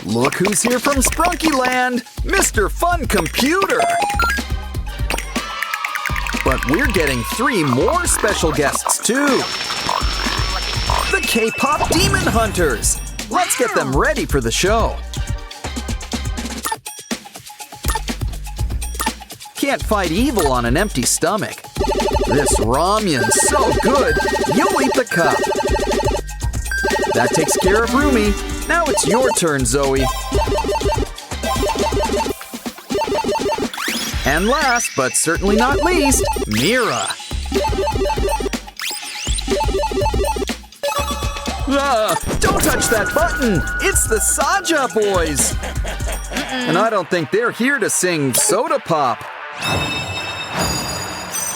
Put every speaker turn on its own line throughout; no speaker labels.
Look who's here from Sprunki Land, Mr. Fun Computer! But we're getting 3 more special guests too. The K-pop Demon Hunters! Let's get them ready for the show. Can't fight evil on an empty stomach. This ramen's so good, you'll eat the cup. That takes care of Rumi. Now it's your turn, Zoey. And last, but certainly not least, Mira. Don't touch that button! It's the Saja boys! And I don't think they're here to sing Soda Pop.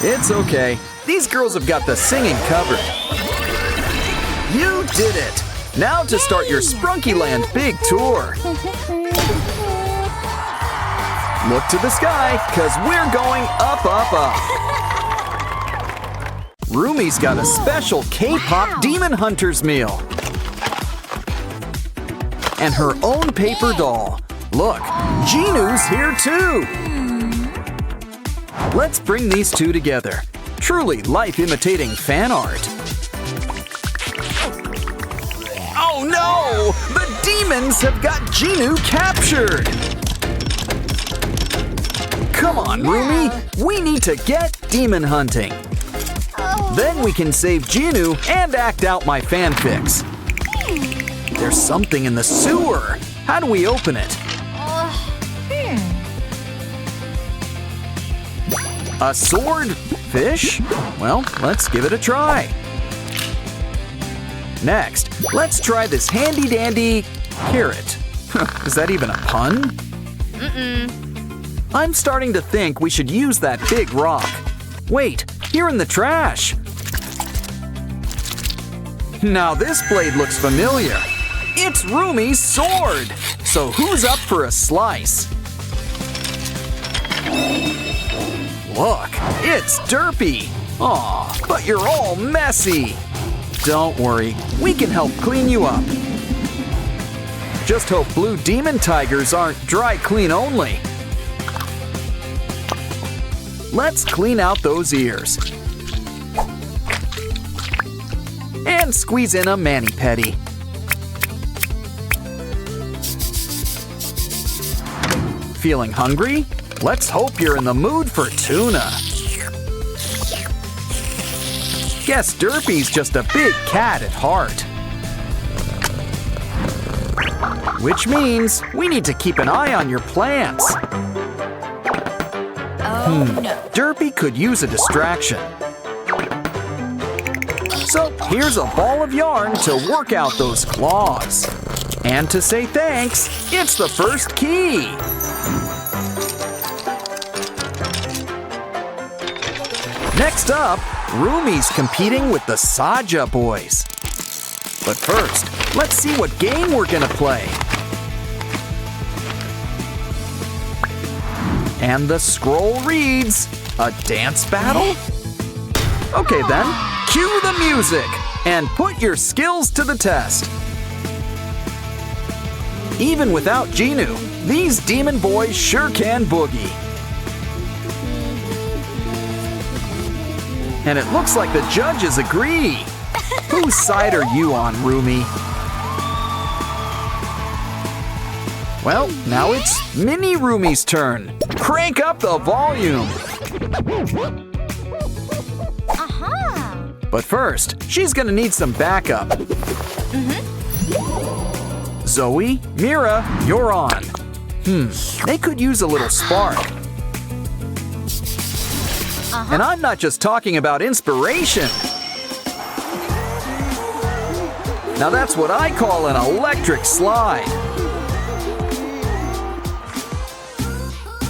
It's okay. These girls have got the singing covered. You did it! Now to start your Sprunki Land big tour. Look to the sky, cause we're going up, up, up. Rumi's got a special K-pop Demon Hunters meal. And her own paper doll. Look, Jinu's here too. Let's bring these two together. Truly life-imitating fan art. Oh no! The demons have got Jinu captured! Come on, Rumi! We need to get demon hunting. Then we can save Jinu and act out my fanfics. There's something in the sewer. How do we open it? A sword? Fish? Well, let's give it a try. Next, let's try this handy-dandy carrot. Is that even a pun? I'm starting to think we should use that big rock. Wait, here in the trash. Now this blade looks familiar. It's Rumi's sword. So who's up for a slice? Look, it's derpy. Aw, but you're all messy. Don't worry, we can help clean you up. Just hope blue demon tigers aren't dry clean only. Let's clean out those ears. And squeeze in a mani-pedi. Feeling hungry? Let's hope you're in the mood for tuna. Guess Derpy's just a big cat at heart. Which means we need to keep an eye on your plants.
No.
Derpy could use a distraction. So here's a ball of yarn to work out those claws. And to say thanks, it's the first key. Next up, Rumi's competing with the Saja boys. But first, let's see what game we're gonna play. And the scroll reads, a dance battle? Okay then, cue the music and put your skills to the test. Even without Jinu, these demon boys sure can boogie. And it looks like the judges agree. Whose side are you on, Rumi? Well, now it's Mini Rumi's turn. Crank up the volume. But first, she's gonna need some backup. Zoey, Mira, you're on. They could use a little spark. And I'm not just talking about inspiration. Now that's what I call an electric slide.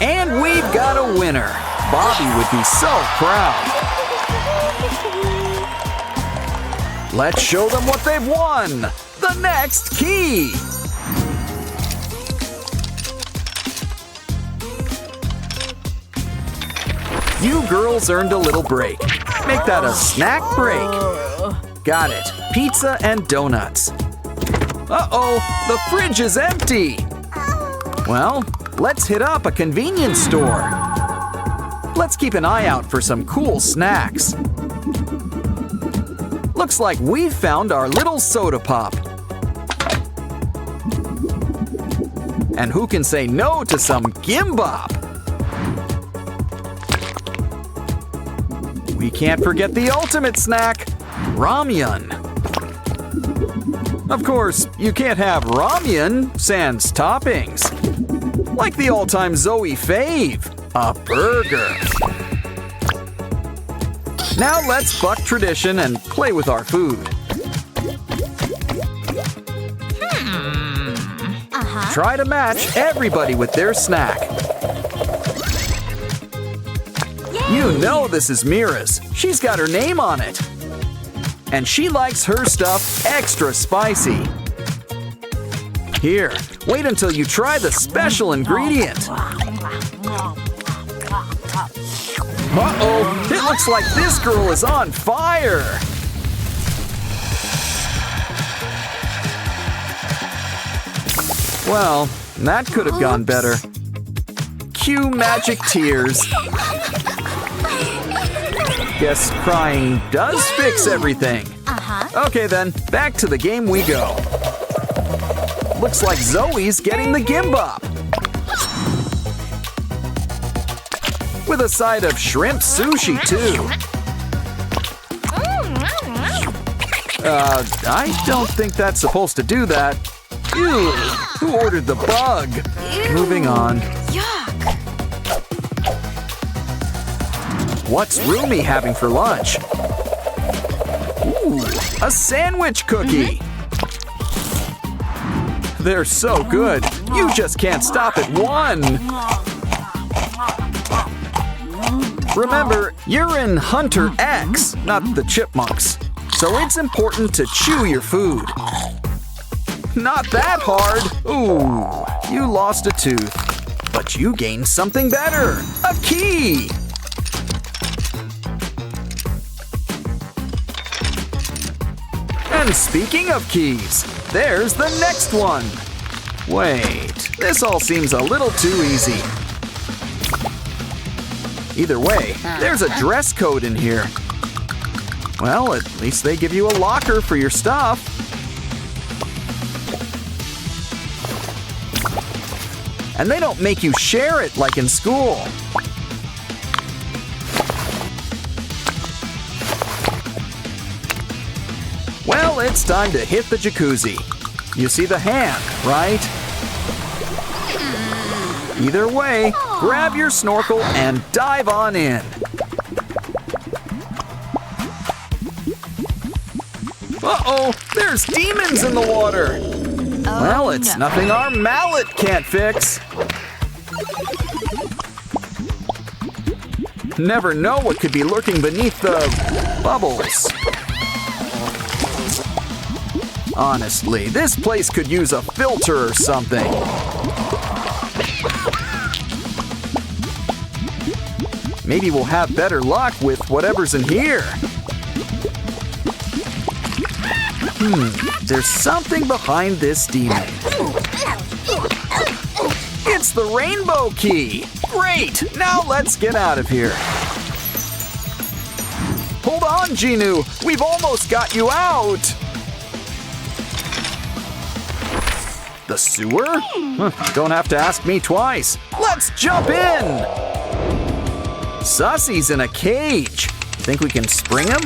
And we've got a winner. Bobby would be so proud. Let's show them what they've won. The next key. You girls earned a little break. Make that a snack break. Got it. Pizza and donuts. Uh-oh, the fridge is empty. Well, let's hit up a convenience store. Let's keep an eye out for some cool snacks. Looks like we've found our little soda pop. And who can say no to some gimbap? We can't forget the ultimate snack, ramen. Of course, you can't have ramen sans toppings. Like the all-time Zoey fave, a burger. Now let's buck tradition and play with our food. Try to match everybody with their snack. You know this is Mira's. She's got her name on it. And she likes her stuff extra spicy. Here, wait until you try the special ingredient. Uh-oh, it looks like this girl is on fire. Well, that could have gone better. Cue magic tears. Guess crying does fix everything. Okay then, back to the game we go. Looks like Zoey's getting the gimbap. With a side of shrimp sushi too. I don't think that's supposed to do that. Ew, who ordered the bug? Moving on. What's Rumi having for lunch? Ooh, a sandwich cookie. They're so good, you just can't stop at one. Remember, you're in Hunter X, not the chipmunks. So it's important to chew your food. Not that hard. Ooh, you lost a tooth. But you gained something better, a key. And speaking of keys, there's the next one. Wait, this all seems a little too easy. Either way, there's a dress code in here. Well, at least they give you a locker for your stuff. And they don't make you share it like in school. Well, it's time to hit the jacuzzi. You see the hand, right? Either way, grab your snorkel and dive on in. Uh-oh, there's demons in the water. Well, it's nothing our mallet can't fix. Never know what could be lurking beneath the bubbles. Honestly, this place could use a filter or something. Maybe we'll have better luck with whatever's in here. There's something behind this demon. It's the rainbow key. Great, now let's get out of here. Hold on, Genu, we've almost got you out. The sewer? Don't have to ask me twice. Let's jump in. Sussy's in a cage. Think we can spring him?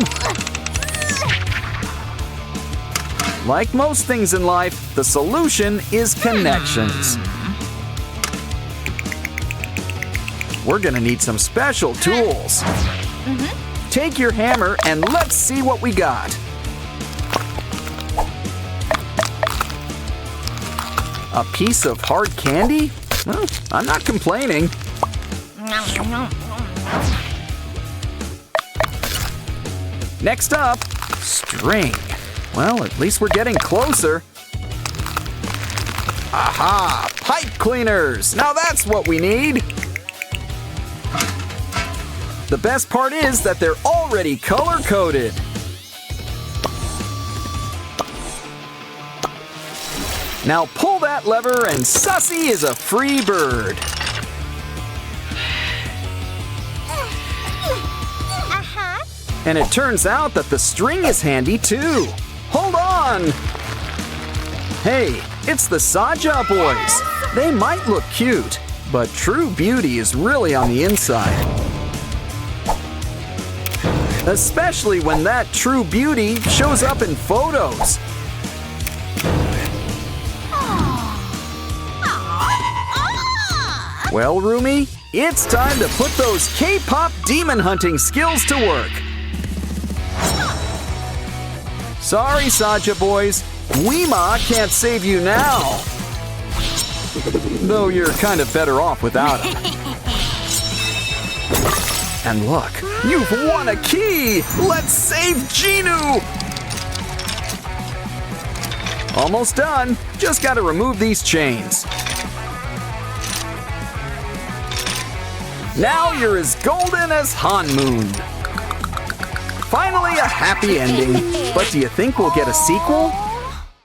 Like most things in life, the solution is connections. We're gonna need some special tools. Take your hammer and let's see what we got. A piece of hard candy? Well, I'm not complaining. Next up, string. Well, at least we're getting closer. Aha! Pipe cleaners! Now that's what we need! The best part is that they're already color-coded. Now pull that lever and Sussy is a free bird. And it turns out that the string is handy too. Hold on! Hey, it's the Saja boys. They might look cute, but true beauty is really on the inside. Especially when that true beauty shows up in photos. Well, Rumi, it's time to put those K-pop demon hunting skills to work. Sorry, Saja boys, Weema can't save you now. Though you're kind of better off without him. And look, you've won a key! Let's save Genu! Almost done. Just gotta remove these chains. Now you're as golden as Hanmoon. Finally a happy ending. But do you think we'll get a sequel?